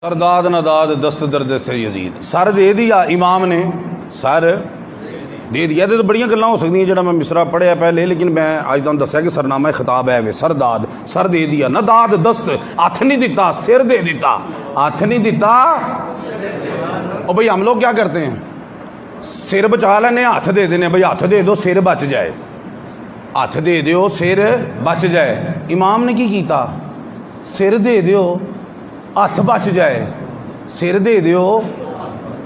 सरदाद नदाद दस्त दर्द से यजीद सर दे दिया इमाम ने सर दे दिया। तो बड़िया गल्लां हो सकती जो मैं मिसरा पढ़िया पहले, लेकिन मैं अज तुहानूं दस्सिया कि सरनामा खिताब है वे सरदाद सर दे दिया नदाद दस्त हथ नहीं दिता सिर दे दिता हथ नहीं दिता। और भाई हम लोग क्या करते हैं, सिर बचा लेने हथ दे देने, भाई हथ दे दो सिर बच जाए, हथ दे दो सिर बच जाए। इमाम ने की कीता, सिर दे दो हथ बच जाए, सिर दे दो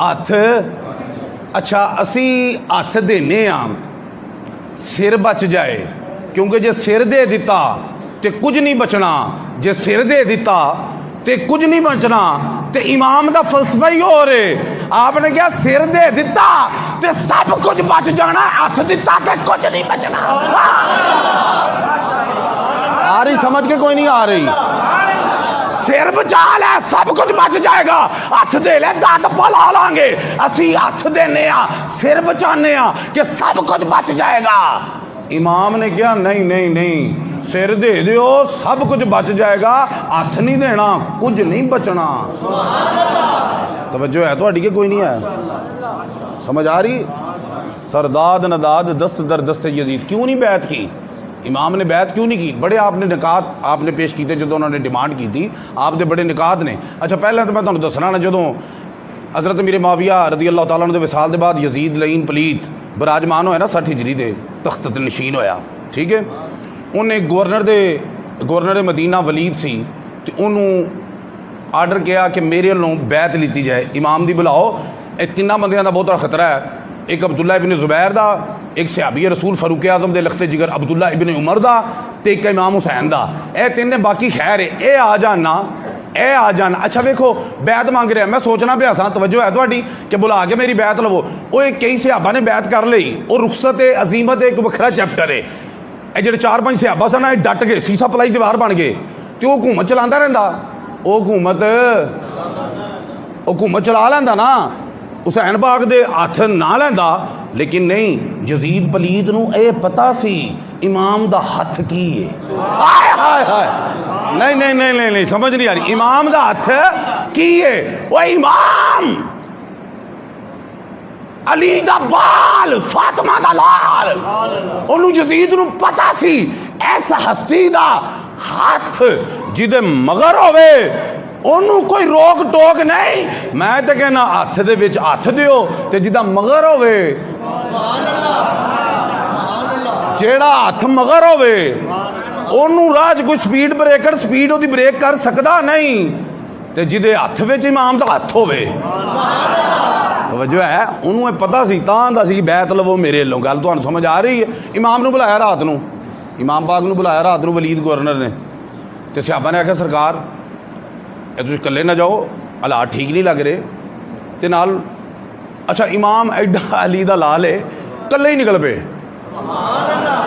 हथ। अच्छा असी हथ देने सिर बच जाए, क्योंकि जे सिर दे दिता तो कुछ नहीं बचना, जे सिर दे दिता तो कुछ नहीं बचना। तो इमाम का फलसफा ही हो रहे, आपने क्या सिर दे दिता तो सब कुछ बच जाना, हथ दिता तो कुछ नहीं बचना। आ रही समझ के कोई नहीं आ रही? सिर बचा ले सब कुछ बच जाएगा, हथ दे ले दंद पला लांगे। असी हथ देने सिर बचाने कि सब कुछ बच जाएगा। इमाम ने कहा नहीं नहीं नहीं, सिर दे दो सब कुछ बच जाएगा, हथ नहीं देना कुछ नहीं बचना। तवज्जो है थोड़ी के कोई नहीं है? समझ आ रही? सरदाद नदाद दस्त दर दस्त यजीद क्यों नहीं बैत की? इमाम ने बैत क्यों नहीं की? बड़े आपने निकात आपने पेश किए जो उन्होंने डिमांड की थी, आपके बड़े निकात ने। अच्छा पहले तो मैं तुम्हें दसना ना, जो हज़रत मीर मुआविया रज़ी अल्लाह तआला अन्हु दे विसाल के बाद यजीद लईन पलीत विराजमान होया ना 60 हिजरी के तख्त ते नशीन होया, ठीक है। उन्हें गवर्नर मदीना वलीद सी, तो उन्होंने आर्डर किया कि मेरे वालों बैत लीती जाए, इमाम दी बुलाओ। ये तिना बंदियां दा बहुत खतरा है, एक अब्दुल्ला इबन जुबैर दा, एक सहाबी रसूल फरूक आजम दे लखते जिगर अब्दुल्ला इबन उमर दा, ते एक इमाम हुसैन दा। ए तिने बाकी खैर है, ए आ जाना ए आ जाना। अच्छा वेखो बैत मंग रहा, मैं सोचना पिया सा, तवज्जो है थोड़ी कि बुला के मेरी बैत लवो। वो कई सहाबा ने बैत कर ली, और रुखसत है अजीमत एक वखरा चैप्टर है। ये जो 4-5 सहाबा सन ये डट गए, सीसा पलाई दीवार बन गए, तो वो हुकूमत चलाता रहा, वो हुकूमत चला लेंदा ना, हुसैन पाक दे हथ ना लेंदा। लेकिन नहीं, यजीद पलीत नूं ये पता सी इमाम दा हथ की है। हाय हाय हाय, नहीं नहीं नहीं नहीं नहीं समझ नहीं आ रही, इमाम दा हथ की है? वो इमाम अली दा बाल फातिमा दा लाल, उन्होंने यजीद नूं पता सी इस हस्ती दा हथ जिदे मगर होवे ओनू कोई रोक टोक नहीं। मैं तो कहना हथ दे विच हथ दियो ते जिदा मगर होवे, जेड़ा हथ मगर होवे ओनू राज कोई स्पीड ब्रेकर स्पीड ओदी ब्रेक कर सकदा नहीं, ते जिदे हथ विच इमाम दा हथ होवे जो है उन्होंने पता सी, तां दा सी बैत लवो मेरे लो। गल तुहानू समझ आ रही है? इमाम नूं बुलाया रात नूं, इमाम पाक नूं बुलाया रात नूं वलीद गवर्नर ने, ते सहाबा ने आख्या सरकार तुम कले ना जाओ, हालात ठीक नहीं लग रहे, ते नाल अच्छा इमाम एडा अली दा लाल है, कले ही निकल पे।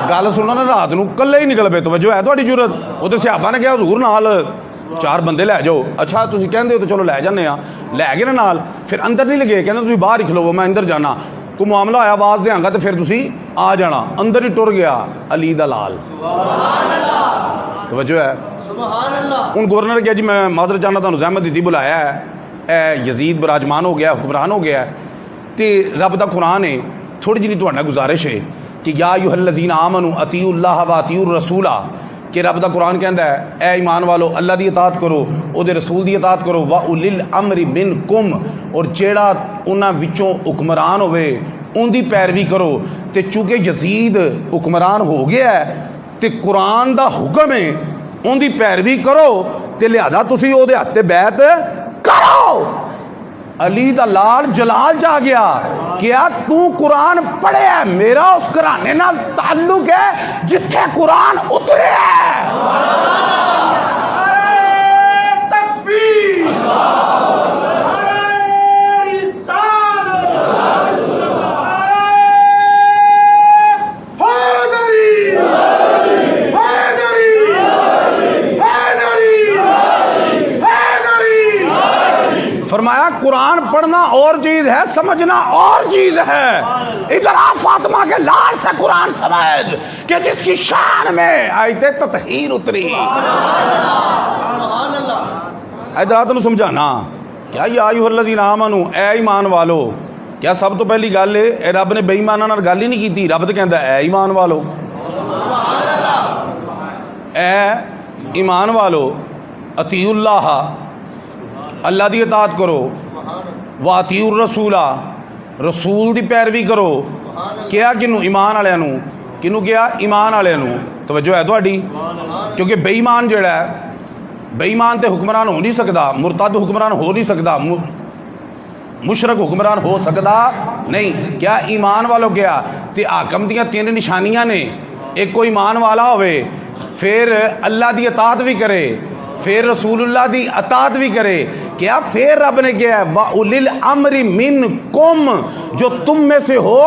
गल सुनो ना, रात नूं कले ही निकल पे। तवज्जो है थोड़ी जरूरत? वो तो सहाबा ने कहा हुजूर नाल 4 बंदे लै जाओ। अच्छा तुसीं कहंदे हो तो चलो लै जाने, लै गए ना नाल, फिर अंदर नहीं लगे, कहते तुसीं बाहर ही खलोवो, मैं अंदर जाना, कोई मामला होया आवाज़ देंगा तो फिर तुसीं आ जाना। अंदर ही टुर गया अली दा लाल। तवज्जो है? हूँ गवर्नर क्या जी मैं मादर चाहना तुहानू जहमत दी बुलाया है, यजीद विराजमान हो गया, हुक्मरान हो गया, तो रब दा कुरान है। थोड़ी जी तुहाडा गुजारिश है कि या अय्युहल्लज़ीना आमनू अतीउल्लाह व अतीउर रसूला, कि रब दा कुरान कहता है ए ईमान वालो अल्लाह दी इताअत करो, उहदे रसूल दी इताअत करो, व उलिल अमरि मिनकुम, और जेड़ा उन्हां विचों हुक्मरान होवे उनकी पैरवी करो। तो चूँकि यजीद हुक्मरान हो गया है तो कुरान दा हुक्म है उनकी पैरवी करो, तो लिहाजा तुसीं ओहदे हत्थ ते बैत करो। अली दा लाल जलाल जा गया, क्या तू कुरान पढ़िया? मेरा उस घराने नाल ताल्लुक है जिथे कुरान उतरे है। फरमाया कुरान पढ़ना और चीज है, समझना और चीज है। इधर आ फातिमा के लाल से कुरान समझ कि जिसकी शान में आयते ततहीर उतरी। इधर आ तेन समझाना क्या या अय्युहल्लज़ीना आमनू ऐ ईमान वालो, क्या सब तो पहली गल है रब ने बेईमानां नाल गल ही नहीं की। रब तो कहता ऐ ईमान वालो, ऐ ईमान वालो अतीउल्लाह, अल्लाह की इताअत करो, व अतीउर रसूला, रसूल की पैरवी करो। क्या किनू? ईमान वालियां नू। किनू क्या? ईमान वालियां नू। तवज्जो है तुहाडी? क्योंकि बेईमान जिहड़ा है, बेईमान तो हुक्मरान हो नहीं सकता, मुरतद हुक्मरान हो नहीं सकता, मुशरक हुक्मरान हो सकता नहीं। क्या ईमान वालों क्या ते हाकम दियां तीन निशानियां ने। एक कोई ईमान वाला होवे, फिर अल्लाह की अतात भी करे, फिर रसूलुल्लाह की अतात भी करे। क्या फिर रब ने क्या है वा उलिल अमरी मिनकुम, जो तुम में से हो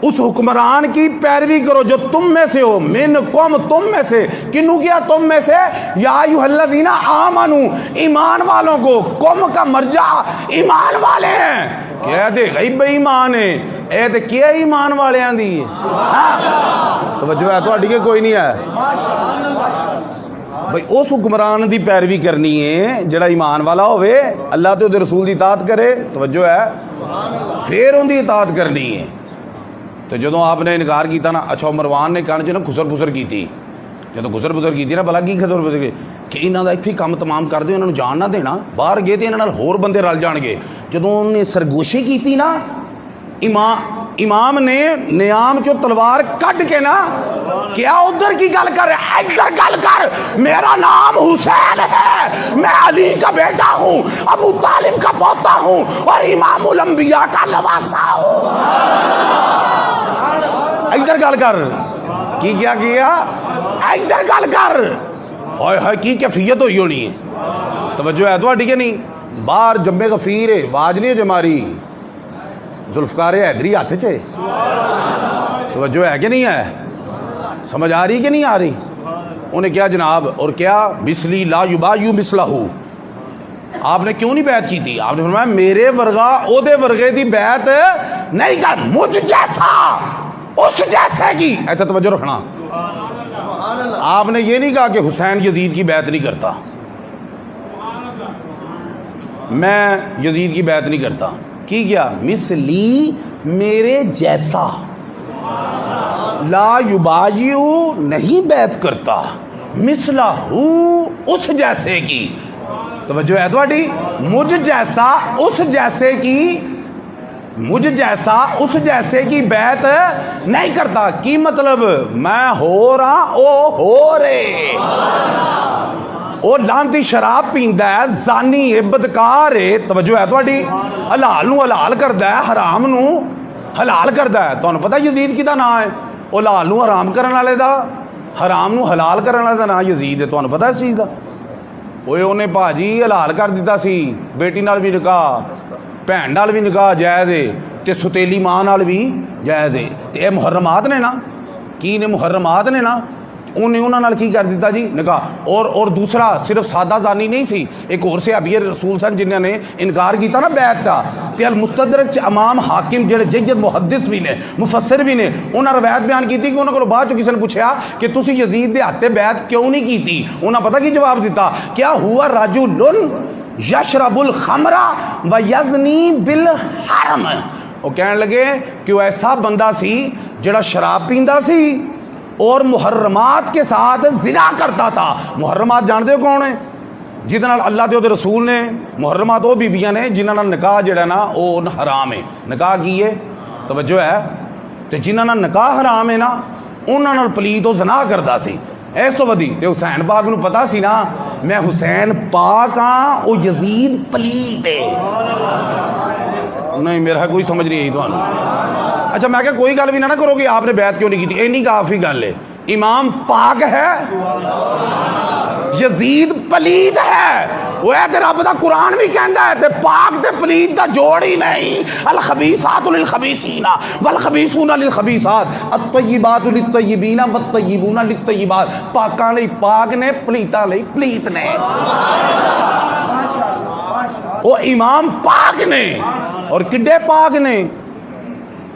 उस हुक्मरान की पैरवी करो जो तुम में से हो। मिनकुम, तुम में से। किन्नू किया? तुम में से। या अय्युहल्लज़ीना आमनू, ईमान वालों को। कुम का मर्जा ईमान वाले हैं। कह दे गई बेईमान है ए ते क्या ईमान वालियां दी तवज्जो है तुहाडी के कोई नहीं है भाई। उस हुक्मरान की पैरवी करनी है जिहड़ा ईमान वाला होवे, अल्लाह ते उहदे रसूल की इताअत करे। तवज्जो है, फिर उनकी इताअत करनी है। तो जो आपने इनकार किया ना, अच्छा मरवान ने कहने ना खुसर फुसर की थी, जो खुसर फुसर की ना, भला की खुसर फुसर कि इन्हों का इत्थे काम तमाम कर दो, इन्होंने जान ना देना, बाहर गए तो इन्होंने होर बंदे रल जाएंगे। जो उन्हें सरगोशी की ना, इमाम ने नियाम चो तलवार कट के ना, क्या उधर की गल कर, इधर गल कर। मेरा नाम हुसैन है, मैं अली का बेटा हूँ, अबू तालिब का पोता हूँ और इमामुल अंबिया का नवासा हूँ। इधर गल कर। की क्या किया? इधर गल कर। हाय हाय की कैफियत हुई होनी है। तवज्जो है तुहाडी के नहीं? बाहर जम्मे गफीर है, आवाज नहीं है जमारी, जुल्फकार हैदरी हाथ च। तवज्जो है कि नहीं है? समझ आ रही कि नहीं आ रही? उन्हें क्या जनाब, और क्या बिस्ली ला युबायु मिसलहू, आपने क्यों नहीं बैत की थी? आपने फरमाया मेरे वर्गा ओदे वर्गे की बैत नहीं कर, मुझ जैसा उस जैसे की। ऐसा तवज्जो रखना। आपने ये नहीं कहा कि हुसैन यजीद की बैत नहीं करता, मैं यजीद की बैत नहीं करता। की क्या? मिसली, मेरे जैसा, ला युबायु, नहीं बैत करता, मिसलहू, उस जैसे की। तवज्जो है तुहाडी? मुझ जैसा उस जैसे की, मुझ जैसा उस जैसे की बैत नहीं करता। की मतलब? मैं हो रहा ओ हो रे। ओ लांती शराब पींदा है, जानी है, बदकार है। तवज्जो है तुहाडी? हलाल नू हलाल करदा है, हराम नू हलाल करदा है। तुहानू पता यजीद किहदा नाम है? ओ हलाल नू हराम करन वाले दा, हराम नू हलाल करन वाले दा नाम यजीद है। तुहानू पता इस चीज़ दा? ओए उन्हें भाजी हलाल कर दिता सी, बेटी नाल भी निकाह, भैन नाल भी निकाह जायज़ है, ते सुतेली मां नाल भी जायज़ है। ते ये मुहर्रमात ने ना, की ने मुहर्रमात ने ना, उन्हें उन्होंने नाल की कर दिता जी निकाह। और दूसरा सिर्फ सादा जानी नहीं सी, एक और सहाबी रसूल सन जिन्होंने इनकार किया ना बैत का। ते अल मुस्तदरक च इमाम हाकिम जेड़े जय्यद मुहद्दिस भी ने, मुफस्सिर भी ने, उन्होंने रवायत बयान की कि उन्होंने को बाद चो किसी ने पूछा कि तुसी यजीद दे हत्थे बैत क्यों नहीं की थी? उन्होंने पता की जवाब दिता? क्या हुआ राजुलुन यशरबुल खमरा व यजनी बिल हरम। वो कहने लगे कि वो ऐसा बंदा सी जेड़ा शराब पींदा सी और मुहर्रमात के साथ जिना करता था। मुहर्रमात जानते हो कौन है? जिहदे नाल अल्लाह दे रसूल ने, मुहर्रमात वो बीबियां ने जिन्हां नाल निकाह जिहड़ा ना वो हराम है। निकाह की है? तवज्जो है? तो जिन्हां नाल निकाह हराम है ना, उन्हां नाल पलीत वो ज़िना करदा सी। इस तो वधी ते हुसैन पाक नूं पता सी ना, मैं हुसैन पाक हाँ, वो यजीद पलीत है। नहीं मेरा कोई समझ नहीं आई तुहानू। अच्छा मैं क्या कोई गल भी ना करो कि आपने बैत क्यों नहीं की? इन्नी काफ़ी गल है। इमाम पाक है, यजीद पलीत है। वो है रब दा कुरान भी कहता है ते पाक ते पलीत दा जोड़ ही नहीं। अल खबीसातु लिल खबीसीना वल खबीसूना लिल खबीसात अत-तय्यिबातु लित तय्यिबीना वत तय्यिबूना लित तय्यिबात। पाकां लई पाक ने, पलीतां लई पलीत ने। वो इमाम पाक ने और किड्डे पाक ने।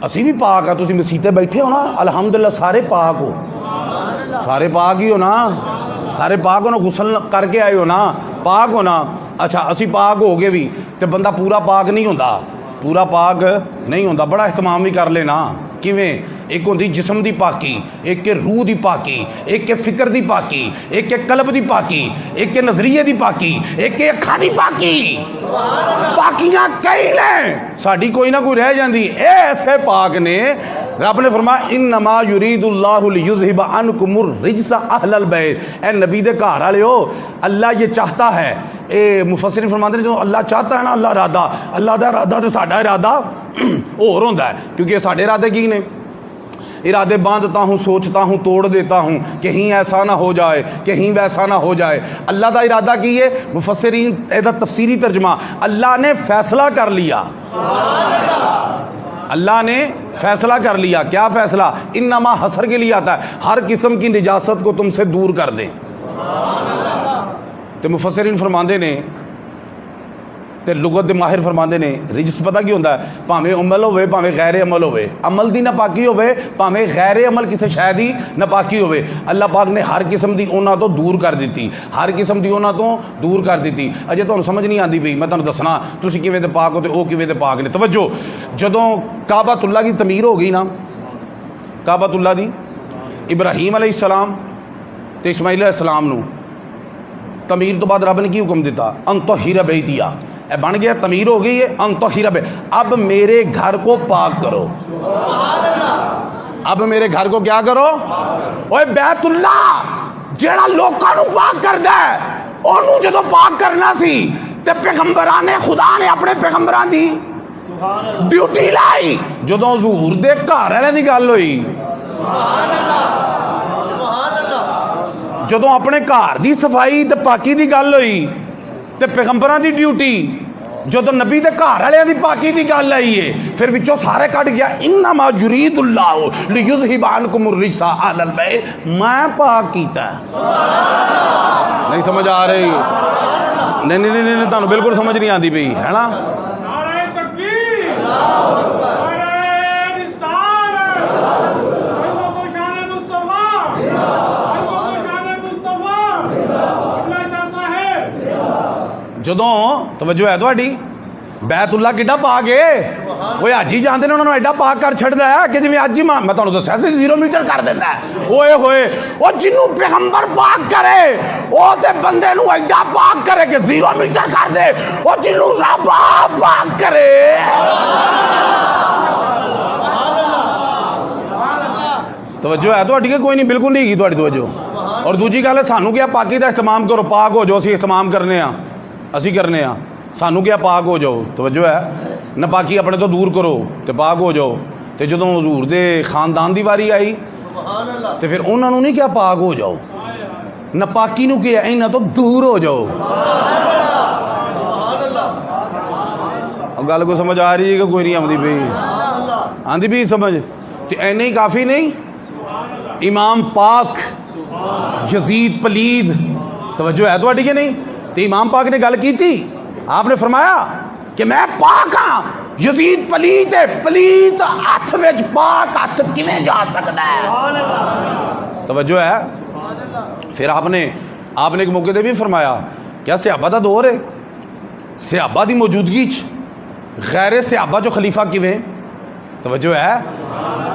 असी भी पाक आ, तुसीं मसीते बैठे हो ना, अलहमदुलिल्लाह सारे पाक हो, सारे पाक ही हो ना, सारे पाक हो ना, गुसल करके आए हो ना, पाक हो ना। अच्छा असी पाक हो गए भी तो बंदा पूरा पाक नहीं होंदा, पूरा पाक नहीं होंदा, बड़ा इहतमाम भी कर लेना। किवें? एक होंदी जिस्म दी पाकी, एक के रूह दी पाकी, एक के फिक्र दी पाकी, एक के कल्ब दी पाकी, एक के नजरिए दी पाकी, एक के अखां दी पाकी। पाकियां कई ने, साडी कोई ना कोई रह जाती। ए ऐसे पाक ने, रब ने फरमाया इन्नमा युरीदुल्लाहु लियुज़हिबा अन्कुमुर रिज्सा अहलल बैत। ए नबी दे घर वालिओ, अल्लाह ये चाहता है, ये मुफस्सिरीन फरमाते हैं जो अल्लाह चाहता है ना, अल्लाह इरादा, अल्लाह का इरादा तो साडा इरादा होर होंदा है, क्योंकि साडे इरादे की ने? इरादे बांधता हूँ, सोचता हूँ, तोड़ देता हूँ, कहीं ऐसा ना हो जाए, कहीं वैसा ना हो जाए। अल्लाह का इरादा की है? मुफस्सिरीन एदा तफसीरी तर्जमा, अल्लाह ने फैसला कर लिया, अल्लाह ने फैसला कर लिया। क्या फैसला? इन्नमा हसर के लिए आता है, हर किस्म की निजासत को तुमसे दूर कर दे। तो मुफस्सिरीन फरमाते ने, तो लुगत दे माहिर फरमाते ने, रिजस पता की होंदा है? भावें अमल होवे, भावें गैर अमल होवे, अमल दी नापाकी होवे, भावें गैर अमल किसी शै दी नापाकी होवे, अल्लाह पाक ने हर किस्म की उन्हां तो दूर कर दी, हर किस्म की उन्हां तो दूर कर दी। अजे तुहानूं समझ नहीं आती पई, मैं तुहानूं दसना तुसीं किवें दे पाक हो ते ओह किवें दे पाक ने। तवज्जो, जदों काबातुल्लाह की तमीर हो गई ना, काबातुल्लाह दी, इब्राहीम अलैहिस्सलाम ते इस्माइल अलैहिस्सलाम नूं तमीर तो बाद रब ने की हुक्म दिता? अंतहिर बैतिया, बन गया, तमीर हो गई है, अंतहिर बे, अब मेरे घर को पाक करो। अब मेरे घर को क्या करो? ओए बैतुल्ला जेड़ा लोकां नूं पाक करदा है, ओनू जदों पाक करना सी ते पैगंबरां ने, खुदा ने अपने पैगंबरां दी ड्यूटी लाई। जदों हुजूर दे घर वाले दी गल होई, जदों अपने घर की सफाई तो पाकी की गल हुई, तो पैगंबरां की ड्यूटी, जदों नबी के घर वाले की पाकी की गल आई है, फिर विचों सारे कट गया इन्नमा युरीदुल्लाहु लियुज़हिबा अन्कुमुर रिज्सा अहलल बैत, मैं पाक कीता। नहीं समझ आ रही? नहीं नहीं नहीं नहीं, तुहानूं बिल्कुल समझ नहीं आती पई, है ना? जदों तवज्जो है थोड़ी, बैतुल्ला किड्डा पाक है, वो अज ही जाते हैं, उन्होंने एडा पाक कर छड़दा है कि जिवें अज ही मैं तुहानूं दस्सिया सी 0 मीटर कर देंदा है। ओए होए, वो जिन्नू पैगंबर पाक करे वो ते बंदे नूं एडा पाक करे कि 0 मीटर कर दे, वो जिन्नू रब आप पाक करे। तवज्जो है थोड़ी? कोई नहीं, बिल्कुल नहीं थोड़ी तवज्जो। और दूजी गल है, सानू क्या पाकी का इहतमाम करो, पाक हो जाओ, असीं इहतमाम करने आ, असी करने आ, सानू क्या पाक हो जाओ। तवज्जो है? नापाकी अपने तो दूर करो तो पाक हो जाओ। तो जदों हजूर दे खानदान की वारी आई तो फिर उन्होंने नहीं क्या पाक हो जाओ, नापाकी नूं क्या इन्हां तो दूर हो जाओ। गल को समझ आ रही है कि कोई नहीं आती पई? आंदी भी समझ? तो इन्ने ही काफ़ी नहीं? इमाम पाक यजीद पलीद, तवज्जो है थोड़ी कि नहीं? तो इमाम पाक ने गल की थी, आपने फरमाया कि मैं पाक हाँ, यजीद पलीत है, पलीत हथ विच पाक हथ किवें जा सकता है? तवज्जो है? फिर आपने एक मौके पर भी फरमाया, क्या सहाबा दा दौर है, सहाबा की मौजूदगी गैर सहाबा जो खलीफा किवें? तवज्जो है?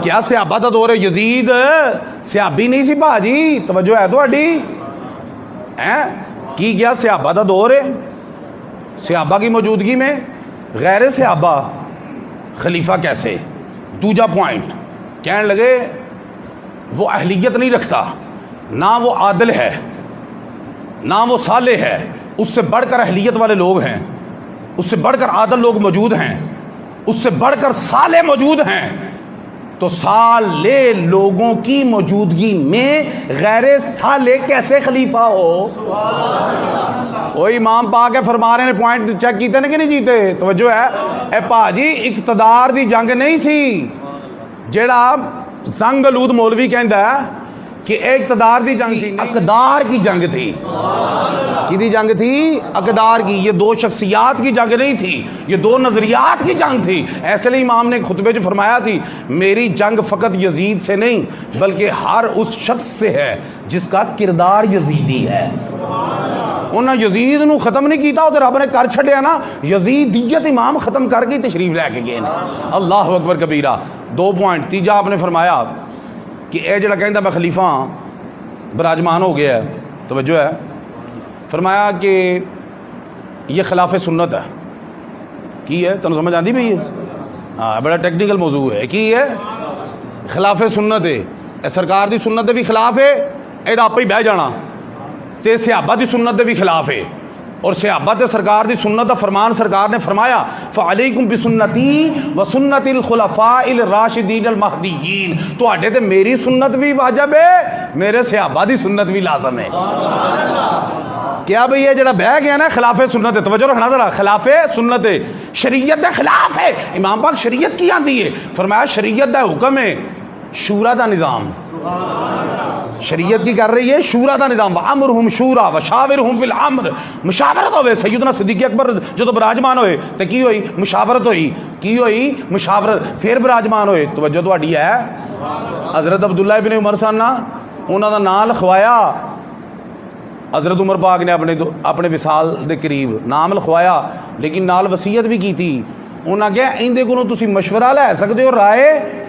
क्या सहाबा दा दौर है? यजीद सहाबी नहीं सी भाजी, तवज्जो है थोड़ी? हैं की क्या सहाबा दा दौर है, सहाबा की मौजूदगी में गैर सहाबा खलीफा कैसे? दूजा पॉइंट कहने लगे वो अहलियत नहीं रखता, ना वो आदिल है, ना वो साले है, उससे बढ़कर अहलियत वाले लोग हैं, उससे बढ़कर आदिल लोग मौजूद हैं, उससे बढ़कर साले मौजूद हैं। तो साले लोगों की मौजूदगी में गैर साले कैसे खलीफा हो? वो इमाम पाक है फरमा रहे हैं, पॉइंट चेक कीते ने कि नहीं जीते? तवज्जो है? ए भाजी इकतदार दी जंग नहीं सी, जेड़ा जंगलूद मौलवी कहता है कि इकतदार की जंग थी, अकदार की जंग थी। किहदी जंग थी? अकदार की। ये दो शख्सियात की जंग नहीं थी, ये दो नजरियात की जंग थी। ऐसे लिए इमाम ने खुतबे जो फरमाया थी, मेरी जंग फ़कत यजीद से नहीं बल्कि हर उस शख्स से है जिसका किरदार यजीदी है। उन्हें यजीद नूं खत्म नहीं किया, तो रब ने कर छड्या ना। यजीदियत इमाम खत्म करके तशरीफ लैके गए ना। अल्लाह अकबर कबीरा। 2 पॉइंट। तीजा आपने फरमाया कि यह जो कहता मैं खलीफा विराजमान हो गया है, तवज्जो है, फरमाया कि यह खिलाफ सुन्नत है। की है तुम समझ आती भाई? हाँ, बड़ा टेक्निकल मौजू है। की है? खिलाफ सुन्नत है। सरकार की सुन्नत भी खिलाफ है, यह आप ही बह जाना। तो सहाबा की सुन्नत भी खिलाफ है, और सहाबा ते सरकार की सुन्नत का फरमान सरकार ने फरमाया फ़अलैकुम बिसुन्नती व सुन्नतिल खुलफ़ाइल राशिदीन अल महदीयीन। तुहाडे ते मेरी सुन्नत भी वाजिब है, मेरे सहाबा की सुन्नत भी लाजम है। क्या भई, ये जरा बह गया ना खिलाफे सुन्नत है, तवज्जो रखना जरा, खिलाफे सुन्नत है, शरीयत के खिलाफ है। इमाम पाक शरीयत की आती है, फरमाया शरीयत का हुक्म है शूरा का निज़ाम। शरीयत की कर रही है शूरा का निज़ाम। अमरहुम शूरा व शाविरहुम फिल अम्र। मुशावरत होवे। सैयदना सिद्दीक़ अकबर जो विराजमान होए तो की होई? मुशावरत होई। की होई? मुशावरत। फिर विराजमान होए। तवज्जो तुहाडी है। हज़रत अब्दुल्ला इब्न उमर सन ना, उन्होंने नाम लिखवाया हज़रत उमर पाक ने अपने विसाल के करीब नाम लिखवाया, लेकिन नाल वसीयत भी की थी। उन्हें कहा इहदे कोलों तुसीं मशवरा लै सकते हो, राय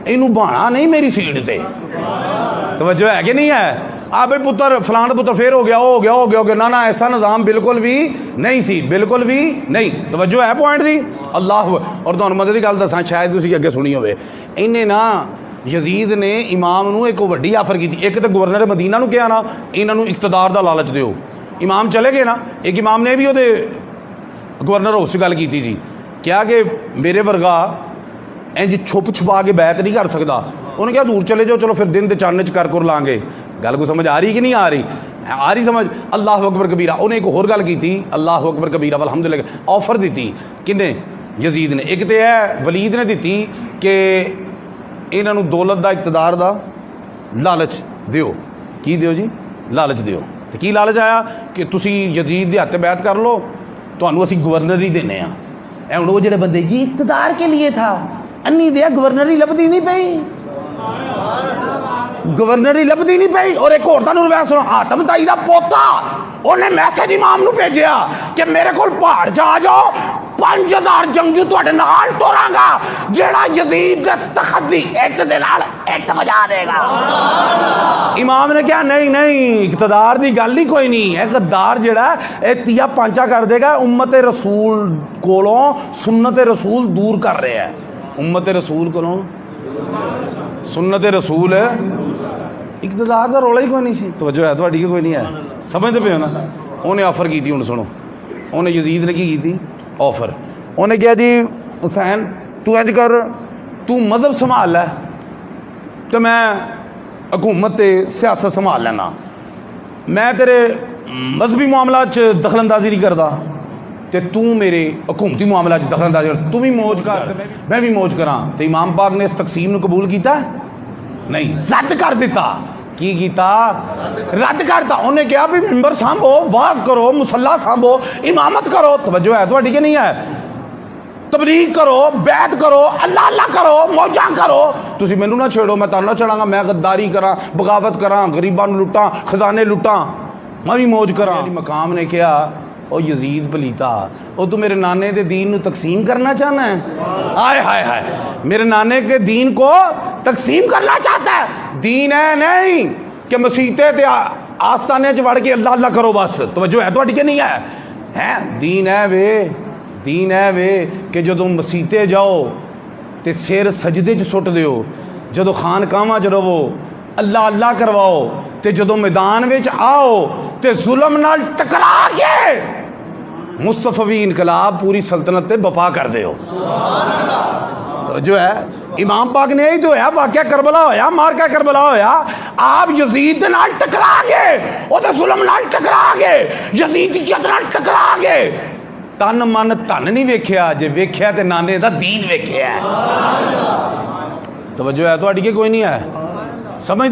इनू बहाना नहीं मेरी सीट से। तवज्जो है कि नहीं है? आ भाई पुत्र फलान पुत्र फिर हो गया, हो गया, हो गया, हो गया। ना ना, ऐसा निज़ाम बिल्कुल भी नहीं सी, बिल्कुल भी नहीं। तवज्जो है पॉइंट दी? अल्लाह। और तुहानूं मज़े की गल दसां, शायद तुसीं अगे सुनी होवे। इन्हें ना यजीद ने इमाम नूं एक वड्डी आफर की। एक तो गवर्नर मदीना नूं कहा ना इन्हां नूं इकतदार दा लालच दिओ। इमाम चले गए ना, एक इमाम ने भी उहदे गवर्नर हाउस गल की थी, क्या कि मेरे वर्गा इंज छुप छुपा के बैत नहीं कर सकता। उन्हें कहा दूर चले जाओ, चलो फिर दिन के चानने च कर लाँगे। गल को समझ आ रही कि नहीं आ रही? आ रही समझ? अल्लाह अकबर कबीरा। उन्हें एक होर गल की थी, अल्लाह अकबर कबीरा अल्हम्दुलिल्लाह, ऑफर दी किन्ने? यजीद ने। एक तो है वलीद ने दी कि इन्हों दौलत का इकतदार का लालच दिओ। की दिओ जी? लालच दिओ। तो की लालच आया कि तुसी यजीद के हत्थ बैत कर लो, तो असी गवर्नर ही देने। हुण वो जिहड़े बंदे जी इकतदार के लिए था, अन्नी दिया गवर्नर ही लभदी नहीं पई, गवर्नर ही लभदी नहीं पई। और एक होर तुहानूं वैसे सुनो, हातम ताई दा पोता उन्हें मैसेज इमाम नूं भेजिया कि मेरे कोल पहाड़ च आ जाओ, 5000 जंगजू तुहाडे नाल टोरांगा, जेड़ा यजीद दे तखत दी इक दे नाल इक वजा देगा। इमाम ने कहा नहीं नहीं, इकतदार की गल ही कोई नहीं है। गद्दार जिहड़ा है तिया पांचा कर देगा, उम्मत रसूल कोलों सुन्नत रसूल दूर कर रहा है। उम्मत रसूल कोलों सुन्नत रसूल इकतदार का रौला ही कोई नहीं सी। तवज्जो है तुहाडी? कोई नहीं है। समझते पे हो ना? उन्हें ऑफर की थी। हुण सुनो, उन्हें यजीद ने की थी ऑफर। उन्हें कहा जी हुसैन तू इंज कर, तू मजहब संभाल लै तो मैं हुकूमत सियासत संभाल लेना। मैं तेरे मजहबी मामला दखल अंदाजी नहीं करता, तो तू मेरे हुकूमती मामला दखल अंदाजी कर। तू भी मौज कर, मैं भी मौज करा। तो इमाम पाक ने इस तकसीम को कबूल किया नहीं, रद्द कर दिता। की कीता? रद्द करता। उन्हें कहा भी मिंबर सांभो, वाज करो, मुसल्ला सांभो, इमामत करो। तवज्जो है तुहाडी कि नहीं है? तबलीग करो, बैत करो, अल्लाह अल्लाह करो, मौजा करो। तुसीं मैनू ना छेड़ो, मैं तुहानूं ना छेड़ांगा। मैं गद्दारी करा, बगावत करा, गरीबां नूं लुट्टां, खजाने लुट्टां, मैं भी मौज करा। मकाम ने कहा ओ यजीद पलीता, ओ तू मेरे नाने के दीन नूं तकसीम करना चाहना है? हाय हाय हाय, मेरे नाने के दीन को तकसीम करना चाहता है। दीन है नहीं कि मसीते ते आस्ताने च वड़ के अल्लाह अल्लाह करो बस। तवज्जो है तुहाडी कि नहीं है? हैं दीन है वे, दीन है वे कि जदों मसीते जाओ तो सिर सजदे च सुट दिओ, जदों खानकावां च रवो अल्लाह अल्लाह करवाओ, तो जदों मैदान विच आओ तो जुल्म नाल टकरा के मुस्तफवी इनकलाब पूरी सल्तनत पे बपा कर दो। जो है इमाम पाक ने यही तो है, वाकया करबला होया, मारका करबला होया। आप यजीद दे नाल टकरा गए, वो जुल्म नाल टकरा गए, यजीदियत नाल टकरा गए। तन मन धन नहीं वेख्या, जे वेख्या तो नाने दा दीन वेख्या। तवज्जो है तुहाडी कि कोई नहीं है? समझ